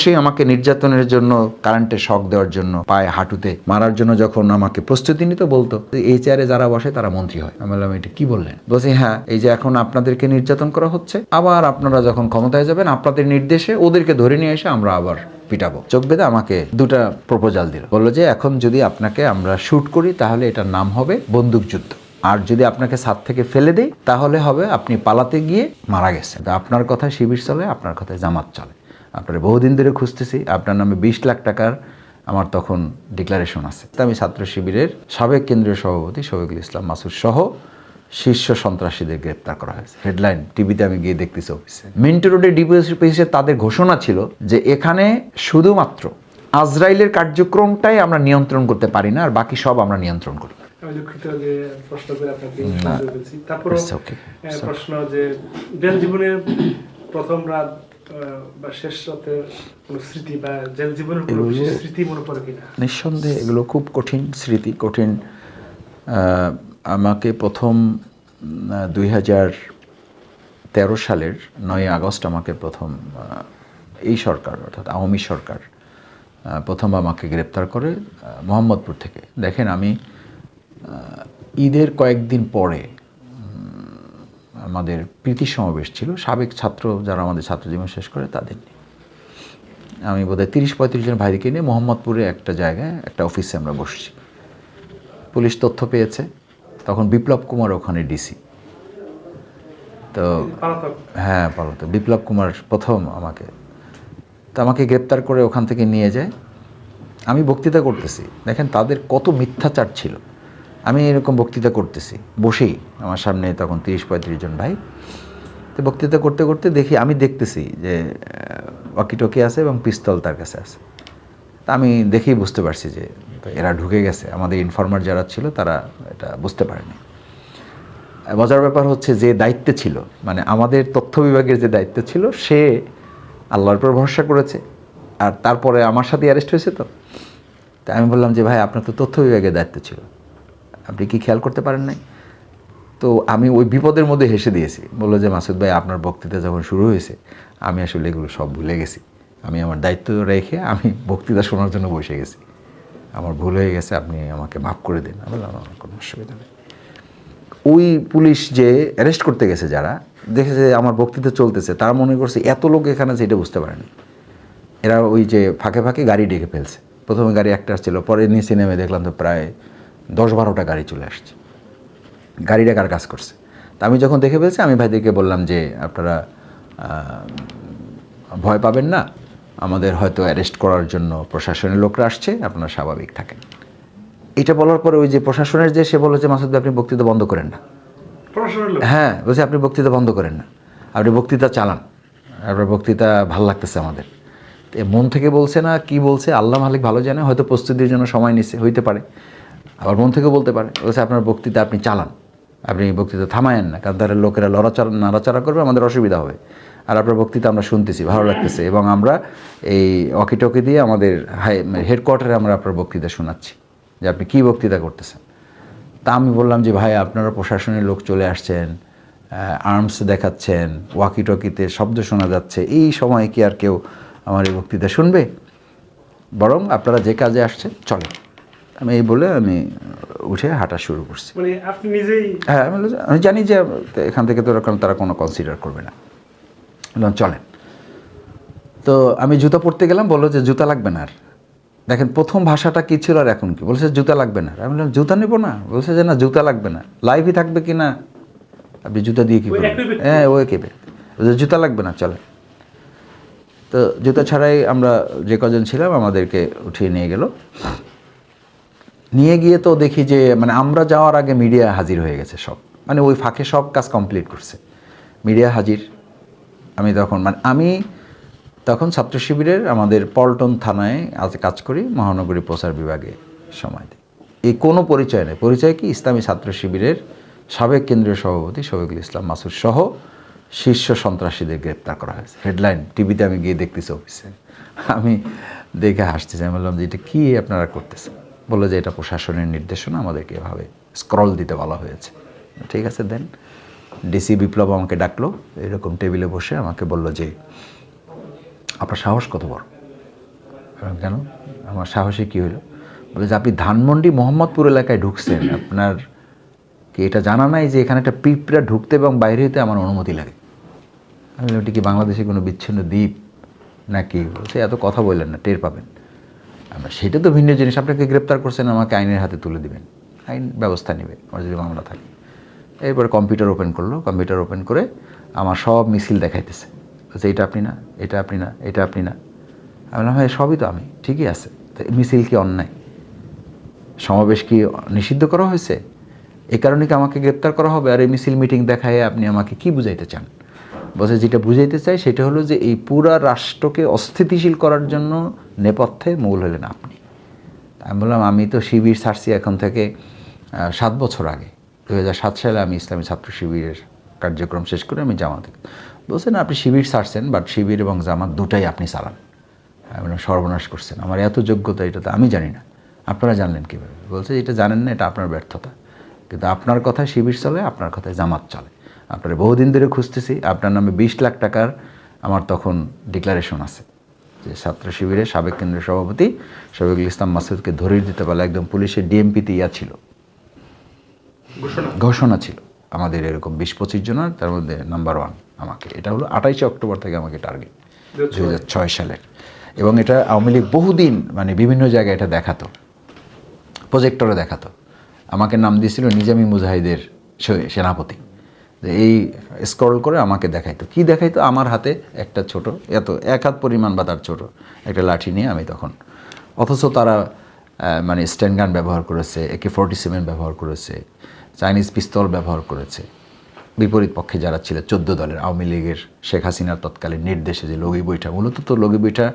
সে আমাকে নির্যাতনের জন্য কারেন্টে শক দেওয়ার জন্য পায়ে হাঁটুতে মারার জন্য যখন আমাকে প্রস্তুতি নিতে বলতো, এই চেয়ারে যারা বসে তারা মন্ত্রী হয়। আমি বললাম এটা কি বললেন? বলছি হ্যাঁ, এই যে এখন আপনাদেরকে নির্যাতন করা হচ্ছে, আবার আপনারা যখন ক্ষমতায় যাবেন আপনাদের নির্দেশে ওদেরকে ধরে নিয়ে এসে আমরা আবার পিটাবো। চোখ বেঁধে আমাকে দুটা প্রপোজাল দিল, বললো যে এখন যদি আপনাকে আমরা শুট করি তাহলে এটার নাম হবে বন্দুকযুদ্ধ, আর যদি আপনাকে ছাদ থেকে ফেলে দেই তাহলে হবে আপনি পালাতে গিয়ে মারা গেছেন। আপনার কথায় শিবির চলে, আপনার কথায় জামাত চলে, আপনারা বহুদিন ধরে খুঁজতেছি, আপনার নামে 20 লাখ টাকার আমার তখন ডিক্লারেশন আছে। আমি ছাত্র শিবিরের সাবেক কেন্দ্রীয় সভাপতি শফিকুল ইসলাম মাসুদ সহ শীর্ষ সন্ত্রাসীদের গ্রেপ্তার করা হয়েছে। হেডলাইন টিভিতে আমি গিয়ে দেখতেছি অফিসে। মিন্টো রোডে ডিপিএসে তাদের ঘোষণা ছিল যে এখানে শুধুমাত্র আজরাইলের কার্যক্রমটাই আমরা নিয়ন্ত্রণ করতে পারি না, আর বাকি সব আমরা নিয়ন্ত্রণ করি। আমি দুঃখিত যে প্রশ্ন করে আপনাকে বলছি। তারপর প্রশ্ন যে জেল জীবনের প্রথম রাত বা শেষ রাতের কোনো স্মৃতি বা জেল জীবনের কোনো বিশেষ স্মৃতি মনে পড়ে কিনা? নিঃসন্দেহে এগুলো খুব কঠিন স্মৃতি, কঠিন। আমাকে প্রথম 2013 সালের 9 আগস্ট আমাকে প্রথম এই সরকার অর্থাৎ আওয়ামী সরকার প্রথম আমাকে গ্রেপ্তার করে মোহাম্মদপুর থেকে। দেখেন আমি ঈদের কয়েকদিন পরে আমাদের প্রীতি সমাবেশ ছিল, সাবেক ছাত্র যারা আমাদের ছাত্র জীবন শেষ করে তাদের নিয়ে। আমি বোধহয় 30-35 জন ভাইকে নিয়ে মোহাম্মদপুরে একটা জায়গায় একটা অফিসে আমরা বসছি। পুলিশ তথ্য পেয়েছে, তখন বিপ্লব কুমার ওখানে ডিসি। তো হ্যাঁ পলাতক বিপ্লব কুমার প্রথম আমাকে গ্রেপ্তার করে ওখান থেকে নিয়ে যায়। আমি বক্তৃতা করতেছি, দেখেন তাদের কত মিথ্যাচার ছিল। আমি এরকম বক্তৃতা করতেছি বসেই, আমার সামনে তখন 30-35 জন ভাই। তো বক্তৃতা করতে করতে আমি দেখতেছি যে ওয়াকিটকি আছে এবং পিস্তল তার কাছে আছে। তা আমি দেখেই বুঝতে পারছি যে এরা ঢুকে গেছে। আমাদের ইনফরমার যারা ছিল তারা এটা বুঝতে পারেনি। মজার ব্যাপার হচ্ছে যে দায়িত্বে ছিল, মানে আমাদের তথ্য বিভাগের যে দায়িত্ব ছিল, সে আল্লাহর উপর ভরসা করেছে, আর তারপরে আমার সাথে অ্যারেস্ট হয়েছে। তো আমি বললাম যে ভাই আপনার তো তথ্য বিভাগের দায়িত্ব ছিল, আপনি কি খেয়াল করতে পারেন নাই? তো আমি ওই বিপদের মধ্যে হেসে দিয়েছি। বললো যে মাসুদ ভাই আপনার বক্তৃতা যখন শুরু হয়েছে আমি আসলে এগুলো সব ভুলে গেছি, আমি আমার দায়িত্ব রেখে আমি বক্তৃতা শোনার জন্য বসে গেছি, আমার ভুল হয়ে গেছে, আপনি আমাকে মাফ করে দিন। আমি বললাম আমার কোনো অসুবিধা নেই। ওই পুলিশ যে অ্যারেস্ট করতে গেছে যারা দেখেছে আমার বক্তৃতা চলতেছে, তারা মনে করছে এত লোক এখানে আছে, এটা বুঝতে পারেনি। এরা ওই যে ফাঁকে ফাঁকে গাড়ি ডেকে ফেলছে। প্রথমে গাড়ি একটা আসছিল, পরে নিচে নেমে দেখলাম তো প্রায় 10-12টা গাড়ি চলে আসছে। গাড়িটা কার কাজ করছে? তা আমি যখন দেখে ফেলছি আমি ভাইদেরকে বললাম যে আপনারা ভয় পাবেন না, আমাদের হয়তো অ্যারেস্ট করার জন্য প্রশাসনের লোকরা আসছে, আপনারা স্বাভাবিক থাকেন। এটা বলার পরে ওই যে প্রশাসনের যে সে বললো যে মাসুদ ভাই আপনি বক্তৃতা বন্ধ করেন না। হ্যাঁ বলছে আপনি বক্তৃতা বন্ধ করেন না, আপনি বক্তৃতা চালান, আপনার বক্তৃতা ভালো লাগতেছে আমাদের। মন থেকে বলছে না কি বলছে আল্লাহ মালিক ভালো জানে, হয়তো প্রস্তুতির জন্য সময় নিচ্ছে হইতে পারে, আবার মন থেকে বলতে পারে। বলছে আপনার বক্তৃতা আপনি চালান, আপনি বক্তৃতা থামায়েন না, কারণ তারা লোকেরা নাড়াচাড়া করবে, আমাদের অসুবিধা হবে। আর আপনার বক্তৃতা আমরা শুনতেছি, ভালো লাগতেছে, এবং আমরা এই ওয়াকিটকি দিয়ে আমাদের হেডকোয়ার্টারে আমরা আপনার বক্তৃতা শোনাচ্ছি যে আপনি কী বক্তৃতা করতেছেন। তা আমি বললাম যে ভাই আপনারা প্রশাসনের লোক চলে আসছেন, আর্মস দেখাচ্ছেন, ওয়াকিটকিতে শব্দ শোনা যাচ্ছে, এই সময় কি আর কেউ আমার এই বক্তৃতা শুনবে? বরং আপনারা যে কাজে আসছেন চলে। আমি এই বলে আমি উঠে হাঁটা শুরু করছি। মানে আপনি নিজেই? হ্যাঁ আমি জানি যে এখান থেকে তো তারা কোনো কনসিডার করবে না, বললাম চলেন। তো আমি জুতা পরতে গেলাম, বললো যে জুতা লাগবে না। আর দেখেন প্রথম ভাষাটা কী ছিল আর এখন কি বলছে, জুতা লাগবে না। আমি বললাম জুতা নেবো না? বলছে যে না জুতা লাগবে না, লাইভই থাকবে কি না, আপনি জুতা দিয়ে কী করবেন? হ্যাঁ ওই কেবে বলছে জুতা লাগবে না চলে। তো জুতা ছাড়াই আমরা যে কজন ছিলাম আমাদেরকে উঠিয়ে নিয়ে গেল। নিয়ে গিয়ে তো দেখি যে মানে আমরা যাওয়ার আগে মিডিয়া হাজির হয়ে গেছে সব, মানে ওই ফাঁকে সব কাজ কমপ্লিট করছে, মিডিয়া হাজির। আমি তখন ছাত্র শিবিরের আমাদের পল্টন থানায় আজ কাজ করি, মহানগরী প্রচার বিভাগে সময় দিই। এই কোনো পরিচয় নেই, পরিচয় কি ইসলামী ছাত্র শিবিরের সাবেক কেন্দ্রীয় সভাপতি শফিকুল ইসলাম মাসুদ সহ শীর্ষ সন্ত্রাসীদের গ্রেপ্তার করা হয়েছে। হেডলাইন টিভিতে আমি গিয়ে দেখতেছি অফিসে। আমি দেখে হাসতেছি, আমি বললাম যে এটা কী আপনারা করতেছেন? বললো যে এটা প্রশাসনের নির্দেশনা, আমাদেরকে এভাবে স্ক্রল দিতে বলা হয়েছে। ঠিক আছে দেন। ডিসি বিপ্লব আমাকে ডাকলো, এরকম টেবিলে বসে আমাকে বললো যে আপনার সাহস কত বড়, কেন, আমার সাহসে কী হলো? বলে যে আপনি ধানমন্ডি মোহাম্মদপুর এলাকায় ঢুকছেন, আপনার কি এটা জানা নাই যে এখানে একটা পিঁপড়া ঢুকতে এবং বাইরে হতে আমার অনুমতি লাগে? আমি বললাম, ওটি কি বাংলাদেশে কোনো বিচ্ছিন্ন দ্বীপ নাকি? বলছে এত কথা বললেন না, টের পাবেন। আমরা সেটা তো ভিন্ন জিনিস, আপনাকে গ্রেপ্তার করছেন, আমাকে আইনের হাতে তুলে দিবেন, আইন ব্যবস্থা নেবে আমার যদি মামলা থাকে। এরপরে কম্পিউটার ওপেন করলো, কম্পিউটার ওপেন করে আমার সব মিছিল দেখাইতেছে, বলছে এটা আপনি না, এটা আপনি না, এটা আপনি না। আমি বললাম হ্যাঁ সবই তো আমি, ঠিকই আছে। তো মিছিল কি অন্যায়? সমাবেশ কি নিষিদ্ধ করা হয়েছে? এই কারণে কি আমাকে গ্রেপ্তার করা হবে? আর এই মিছিল মিটিং দেখায় আপনি আমাকে কি বুঝাইতে চান? বলছে যেটা বুঝাইতে চাই সেটা হলো যে এই পুরা রাষ্ট্রকে অস্থিতিশীল করার জন্য নেপথ্যে মূল হলেন আপনি। আমি বললাম আমি তো শিবির ছাড়ছি এখন থেকে 7 বছর আগে, 2007 সালে আমি ইসলামী ছাত্র শিবিরের কার্যক্রম শেষ করে আমি জামাতে। বলছেন আপনি শিবির ছাড়ছেন, বাট শিবির এবং জামাত দুটাই আপনি চালান। আমি বললাম সর্বনাশ করছেন, আমার এত যোগ্যতা এটা তো আমি জানি না, আপনারা জানলেন কীভাবে? বলছে এটা জানেন না, এটা আপনার ব্যর্থতা, কিন্তু আপনার কথায় শিবির চলে, আপনার কথায় জামাত চলে। আপনারা বহুদিন ধরে খুঁজতেছি, আপনার নামে 20 লাখ টাকার আমার তখন ডিক্লারেশন আছে যে ছাত্র শিবিরের সাবেক কেন্দ্রীয় সভাপতি শফিকুল ইসলাম মাসুদকে ধরিয়ে দিতে পারলে একদম পুলিশের ডিএমপিতে ছিল, ঘোষণা ছিল আমাদের এরকম 20-25 জনের, তার মধ্যে নাম্বার 1 আমাকে। এটা হলো 28 অক্টোবর থেকে আমাকে টার্গেট, 2006 সালের। এবং এটা আওয়ামী লীগ বহুদিন মানে বিভিন্ন জায়গায় এটা দেখাতো, প্রজেক্টরে দেখাতো। আমাকে নাম দিয়েছিল নিজামী মুজাহিদের সেনাপতি। এই স্ক্রল করে আমাকে দেখাইতো, কি দেখাইতো? আমার হাতে একটা ছোট, এত 1 হাত পরিমাণ বা তার ছোট একটা লাঠি নিয়ে আমি তখন, অথচ তারা মানে স্ট্যান্ড গান ব্যবহার করেছে, AK-47 ব্যবহার করেছে, চাইনিজ পিস্তল ব্যবহার করেছে। বিপরীত পক্ষে যারা ছিল 14 দলের আওয়ামী লীগের শেখ হাসিনার তৎকালীন নির্দেশে যে লগি বৈঠা, মূলত তো লগি বৈঠা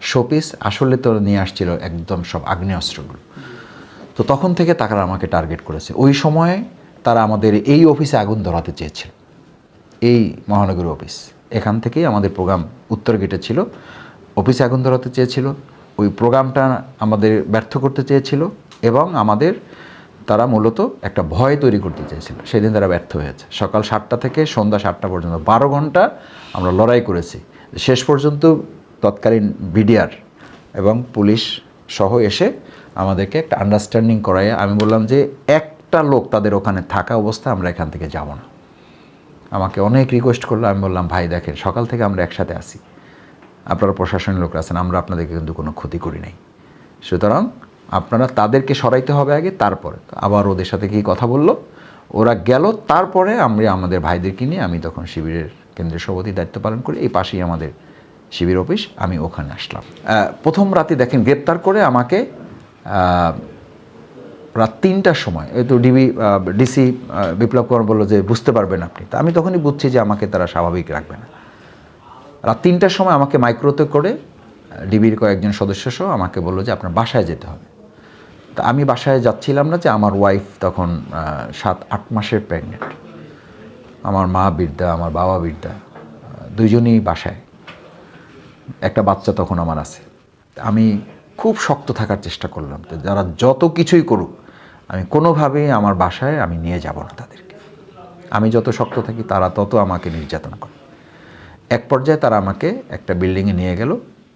শোপিস, আসলে তো নিয়ে আসছিল একদম সব আগ্নেয়াস্ত্রগুলো। তো তখন থেকে তারা আমাকে টার্গেট করেছে। ওই সময়ে তারা আমাদের এই অফিসে আগুন ধরাতে চেয়েছিল, এই মহানগরী অফিস, এখান থেকেই আমাদের প্রোগ্রাম উত্তর গেটে ছিল, অফিসে আগুন ধরাতে চেয়েছিল। ওই প্রোগ্রামটা আমাদের ব্যর্থ করতে চেয়েছিল এবং আমাদের তারা মূলত একটা ভয় তৈরি করতে চেয়েছিল। সেদিন তারা ব্যর্থ হয়েছে। সকাল 7টা থেকে সন্ধ্যা 7টা পর্যন্ত 12 ঘন্টা আমরা লড়াই করেছি। শেষ পর্যন্ত তৎকালীন বিডিআর এবং পুলিশ সহ এসে আমাদেরকে একটা আন্ডারস্ট্যান্ডিং করায় আমি বললাম যে একটা লোক তাদের ওখানে থাকা অবস্থায় আমরা এখান থেকে যাব না। আমাকে অনেক রিকোয়েস্ট করলো। আমি বললাম ভাই দেখেন, সকাল থেকে আমরা একসাথে আছি, আপনারা প্রশাসনের লোকরা আছেন, আমরা আপনাদেরকে কিন্তু কোনো ক্ষতি করি নাই, সুতরাং আপনারা তাদেরকে সরাইতে হবে আগে, তারপরে। আবার ওদের সাথে কি কথা বললো, ওরা গেল, তারপরে আমরা আমাদের ভাইদেরকে নিয়ে, আমি তখন শিবিরের কেন্দ্রীয় সভাপতির দায়িত্ব পালন করি, এই পাশেই আমাদের শিবির অফিস, আমি ওখানে আসলাম। প্রথম রাতে দেখেন গ্রেপ্তার করে আমাকে রাত 3টার সময়, এই তো ডিসি বিপ্লব কুমার বললো যে বুঝতে পারবেন আপনি, তা আমি তখনই বুঝছি যে আমাকে তারা স্বাভাবিক রাখবে না। রাত 3টার সময় আমাকে মাইক্রোতে করে ডিবির কয়েকজন সদস্য সহ আমাকে বললো যে আপনার বাসায় যেতে হবে। তা আমি বাসায় যাচ্ছিলাম না, যে আমার ওয়াইফ তখন 7-8 মাসের প্রেগনেন্ট, আমার মা বৃদ্ধা, আমার বাবা বৃদ্ধা, দুইজনই বাসায়, একটা বাচ্চা তখন আমার আছে। আমি খুব শক্ত থাকার চেষ্টা করলাম, তো যারা যত কিছুই করুক আমি কোনোভাবেই আমার বাসায় আমি নিয়ে যাব না তাদেরকে। আমি যত শক্ত থাকি তারা তত আমাকে নির্যাতন করে। এক পর্যায়ে তারা আমাকে একটা বিল্ডিংয়ে নিয়ে গেল।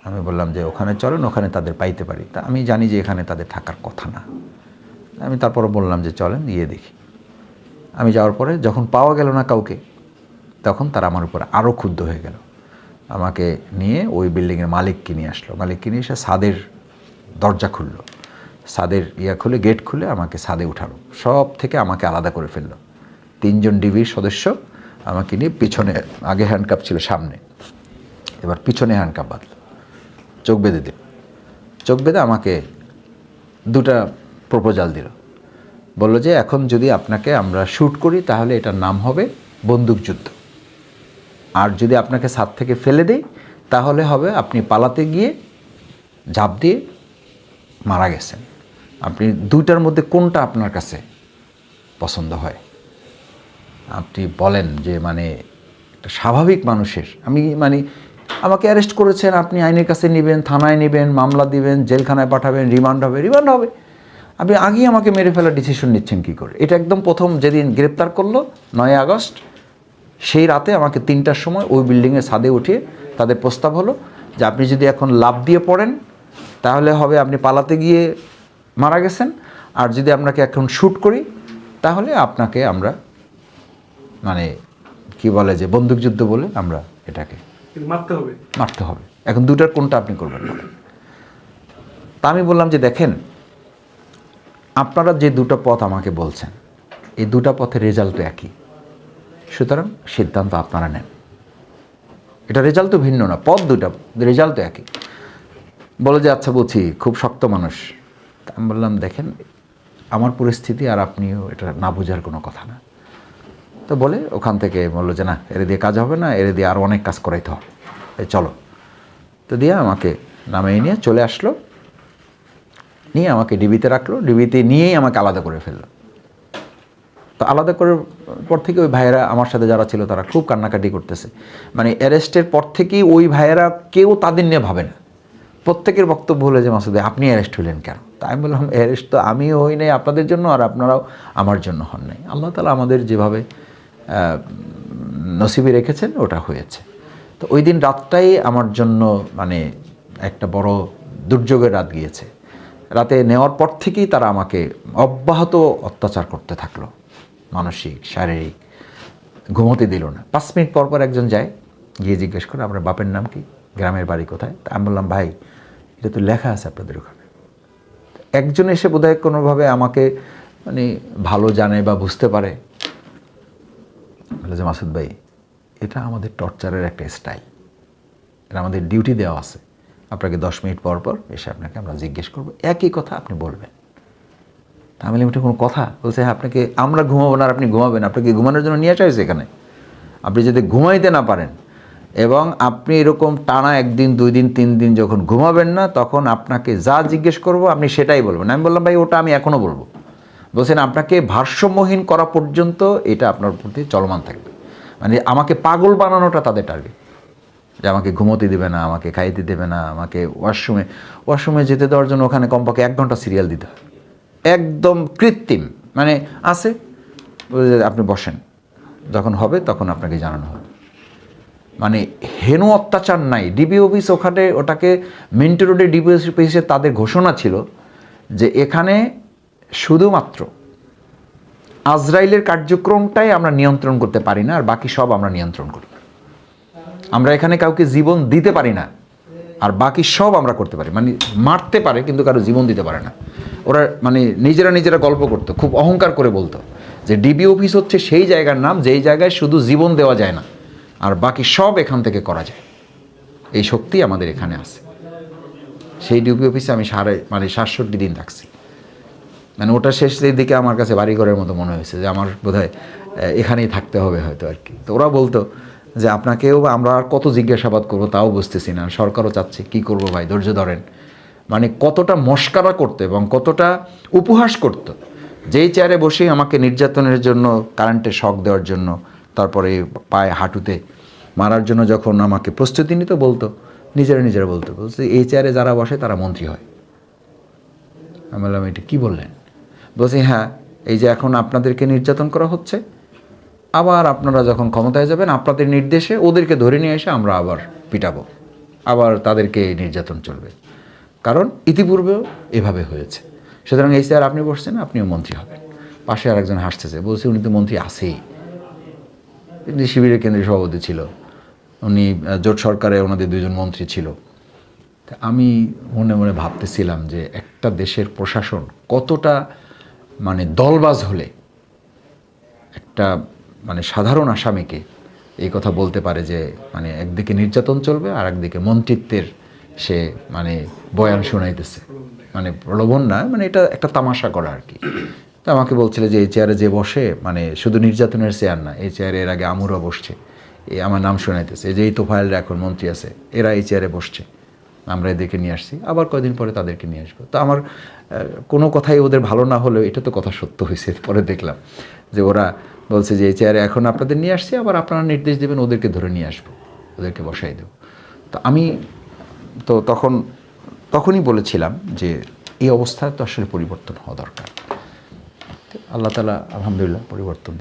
আমি বললাম যে ওখানে চলেন, ওখানে তাদের পাইতে পারি। তা আমি জানি যে এখানে তাদের থাকার কথা না, আমি তারপরে বললাম যে চলেন গিয়ে দেখি। আমি যাওয়ার পরে যখন পাওয়া গেল না কাউকে, তখন তারা আমার উপর আরও ক্ষুব্ধ হয়ে গেল। আমাকে নিয়ে ওই বিল্ডিংয়ের মালিককে নিয়ে আসলো। মালিককে নিয়ে এসে ছাদের দরজা খুললো, ছাদের খুলে গেট খুলে আমাকে ছাদে উঠালো, সব থেকে আমাকে আলাদা করে ফেললো। 3 জন ডিবির সদস্য আমাকে নিয়ে পিছনে, আগে হ্যান্ডকাপ ছিল সামনে, এবার পিছনে হ্যান্ডকাপ বাঁধলো, চোখ বেঁধে দিল। চোখ বেঁধে আমাকে 2টা প্রপোজাল দিল। বললো যে এখন যদি আপনাকে আমরা শ্যুট করি তাহলে এটার নাম হবে বন্দুকযুদ্ধ, আর যদি আপনাকে ছাদ থেকে ফেলে দেই তাহলে হবে আপনি পালাতে গিয়ে ঝাঁপ দিয়ে মারা গেছেন। আপনি 2টার মধ্যে কোনটা আপনার কাছে পছন্দ হয়? আপনি বলেন যে মানে একটা স্বাভাবিক মানুষের, আমি মানে আমাকে অ্যারেস্ট করেছেন, আপনি আইনের কাছে নেবেন, থানায় নেবেন, মামলা দিবেন, জেলখানায় পাঠাবেন, রিমান্ড হবে। আপনি আগেই আমাকে মেরে ফেলার ডিসিশন নিচ্ছেন কী করে? এটা একদম প্রথম যেদিন গ্রেপ্তার করলো 9 আগস্ট, সেই রাতে আমাকে 3টার সময় ওই বিল্ডিংয়ের ছাদে উঠিয়ে তাদের প্রস্তাব হলো যে আপনি যদি এখন লাফ দিয়ে পড়েন তাহলে হবে আপনি পালাতে গিয়ে মারা গেছেন, আর যদি আপনাকে এখন শ্যুট করি তাহলে আপনাকে আমরা মানে কি বলে যে বন্দুকযুদ্ধ বলে আমরা এটাকে মারতে হবে। এখন দুটার কোনটা আপনি করবেন না? তা আমি বললাম যে দেখেন, আপনারা যে দুটো পথ আমাকে বলছেন, এই দুটো পথের রেজাল্ট তো একই, সুতরাং সিদ্ধান্ত আপনারা নেন। এটা রেজাল্ট তো ভিন্ন না, পথ দুটা, রেজাল্ট তো একই। বলে যে আচ্ছা বুঝি, খুব শক্ত মানুষ। আমি বললাম দেখেন, আমার পরিস্থিতি আর আপনিও এটা না বোঝার কোনো কথা না। তো বলে ওখান থেকে বললো যে না, এর দিয়ে কাজ হবে না, এর দিয়ে আরও অনেক কাজ করাইতে হবে, এই চলো। তো দিয়ে আমাকে নামিয়ে নিয়ে চলে আসলো, নিয়ে আমাকে ডিবিতে রাখলো, ডিবিতে নিয়েই আমাকে আলাদা করে ফেললো। তো আলাদা করার পর থেকে ওই ভাইয়েরা আমার সাথে যারা ছিল তারা খুব কান্নাকাটি করতেছে। মানে অ্যারেস্টের পর থেকেই ওই ভাইয়েরা কেউ তাদের নিয়ে ভাবে না, প্রত্যেকের বক্তব্য হলো যে মাসুদ ভাই আপনি অ্যারেস্ট হলেন কেন? তাই আমি বললাম অ্যারেস্ট তো আমিও হই নাই আপনাদের জন্য, আর আপনারাও আমার জন্য হন নাই। আল্লাহ তাআলা আমাদের যেভাবে নসিবে রেখেছেন ওটা হয়েছে। তো ওই দিন রাতটাই আমার জন্য মানে একটা বড় দুর্যোগের রাত গিয়েছে। রাতে নেওয়ার পর থেকেই তারা আমাকে অব্যাহত অত্যাচার করতে থাকলো, মানসিক শারীরিক, ঘুমোতে দিল না। 5 মিনিট পর পর একজন যায়, গিয়ে জিজ্ঞেস করে আপনার বাপের নাম কি, গ্রামের বাড়ি কোথায়? তা আমি বললাম ভাই এটা তো লেখা আছে আপনাদের ওখানে। একজন এসে বোধহয় কোনোভাবে আমাকে মানে ভালো জানে বা বুঝতে পারে, বলে যে মাসুদ ভাই এটা আমাদের টর্চারের একটা স্টাইল, এটা আমাদের ডিউটি দেওয়া আছে, আপনাকে 10 মিনিট পর পর এসে আপনাকে আমরা জিজ্ঞেস করবো, একই কথা আপনি বলবেন। তা আমি এটা কোনো কথা? বলছে হ্যাঁ, আপনাকে আমরা ঘুমাবো না আর আপনি ঘুমাবেন, আপনাকে ঘুমানোর জন্য নিয়ে আসা হয়েছে এখানে। আপনি যদি ঘুমাইতে না পারেন এবং আপনি এরকম টানা 1 দিন 2 দিন 3 দিন যখন ঘুমাবেন না, তখন আপনাকে যা জিজ্ঞেস করবো আপনি সেটাই বলবেন। আমি বললাম ভাই ওটা আমি এখনও বলবো। বলছেন আপনাকে ভারসাম্যহীন করা পর্যন্ত এটা আপনার প্রতি চলমান থাকবে। মানে আমাকে পাগল বানানোটা তাদের টার্গেট, যে আমাকে ঘুমোতে দেবে না, আমাকে খাইতে দেবে না, আমাকে ওয়াশরুমে যেতে দেওয়ার জন্য ওখানে কমপক্ষে 1 ঘন্টা সিরিয়াল দিতে হয়, একদম কৃত্রিম। মানে আছে আপনি বসেন, যখন হবে তখন আপনাকে জানানো হবে। মানে হেন অত্যাচার নাই। ডিবি অফিস ওখানে, ওটাকে মিন্টো রোডে ডিবি অফিসে তাদের ঘোষণা ছিল যে এখানে শুধুমাত্র আজরাইলের কার্যক্রমটাই আমরা নিয়ন্ত্রণ করতে পারি না, আর বাকি সব আমরা নিয়ন্ত্রণ করি। আমরা এখানে কাউকে জীবন দিতে পারি না, আর বাকি সব আমরা করতে পারি। মানে মারতে পারে কিন্তু কারো জীবন দিতে পারে না। ওরা মানে নিজেরা গল্প করতো, খুব অহংকার করে বলতো যে ডিবি অফিস হচ্ছে সেই জায়গার নাম যেই জায়গায় শুধু জীবন দেওয়া যায় না, আর বাকি সব এখান থেকে করা যায়। এই শক্তি আমাদের এখানে আছে। সেই ডিবি অফিসে আমি 67 দিন থাকছি। মানে ওটা শেষের দিকে আমার কাছে বাড়িঘরের মতো মনে হয়েছে, যে আমার বোধহয় এখানেই থাকতে হবে হয়তো আর কি। তো ওরা বলতো যে আপনাকেও আমরা আর কত জিজ্ঞাসাবাদ করবো তাও বুঝতেছি না, সরকারও চাচ্ছে, কি করবো ভাই ধৈর্য ধরেন। মানে কতটা মস্কারা করতো এবং কতটা উপহাস করতো। যেই চেয়ারে বসেই আমাকে নির্যাতনের জন্য, কারেন্টের শক দেওয়ার জন্য, তারপরে পায়ে হাঁটুতে মারার জন্য যখন আমাকে প্রস্তুতি নিত, বলতো নিজেরা বলতো এই চেয়ারে যারা বসে তারা মন্ত্রী হয়। আমি বললাম এটা কী বললেন? বলছি হ্যাঁ, এই যে এখন আপনাদেরকে নির্যাতন করা হচ্ছে, আবার আপনারা যখন ক্ষমতায় যাবেন আপনাদের নির্দেশে ওদেরকে ধরে নিয়ে এসে আমরা আবার পিটাবো, আবার তাদেরকে নির্যাতন চলবে, কারণ ইতিপূর্বেও এভাবে হয়েছে। সুতরাং এই চেয়ার আপনি বসছেন, আপনিও মন্ত্রী হবেন। পাশে আরেকজন হাসতেছে, বলছে উনি তো মন্ত্রী আছেই, তিনি শিবিরের কেন্দ্রীয় সভাপতি ছিল, উনি জোট সরকারে ওনাদের 2 জন মন্ত্রী ছিল। তা আমি মনে মনে ভাবতেছিলাম যে একটা দেশের প্রশাসন কতটা মানে দলবাজ হলে একটা মানে সাধারণ আসামিকে এই কথা বলতে পারে যে মানে একদিকে নির্যাতন চলবে আর একদিকে মন্ত্রিত্বের সে মানে বয়ান শোনাইতেছে, মানে প্রলোভন না, মানে এটা একটা তামাশা করা আর কি। তো আমাকে বলছিল যে এই চেয়ারে যে বসে মানে শুধু নির্যাতনের চেয়ার না, এই চেয়ারে এর আগে আমুরা বসছে, এই আমার নাম শোনাইতেছে, এই যে এই তোফায়েলরা এখন মন্ত্রী আছে, এরা এই চেয়ারে বসছে, আমরা এদেরকে নিয়ে আসছি, আবার কয়দিন পরে তাদেরকে নিয়ে আসবো। তো আমার কোনো কথাই ওদের ভালো না হলেও এটা তো কথা সত্য হয়েছে। পরে দেখলাম যে ওরা বলছে যে এই চেয়ারে এখন আপনাদের নিয়ে আসছি, আবার আপনারা নির্দেশ দেবেন ওদেরকে ধরে নিয়ে আসবো, ওদেরকে বসাই দেবো। তো আমি তো তখনই বলেছিলাম যে এই অবস্থায় তো আসলে পরিবর্তন হওয়া দরকার। আল্লাহ তাআলা আলহামদুলিল্লাহ পরিবর্তন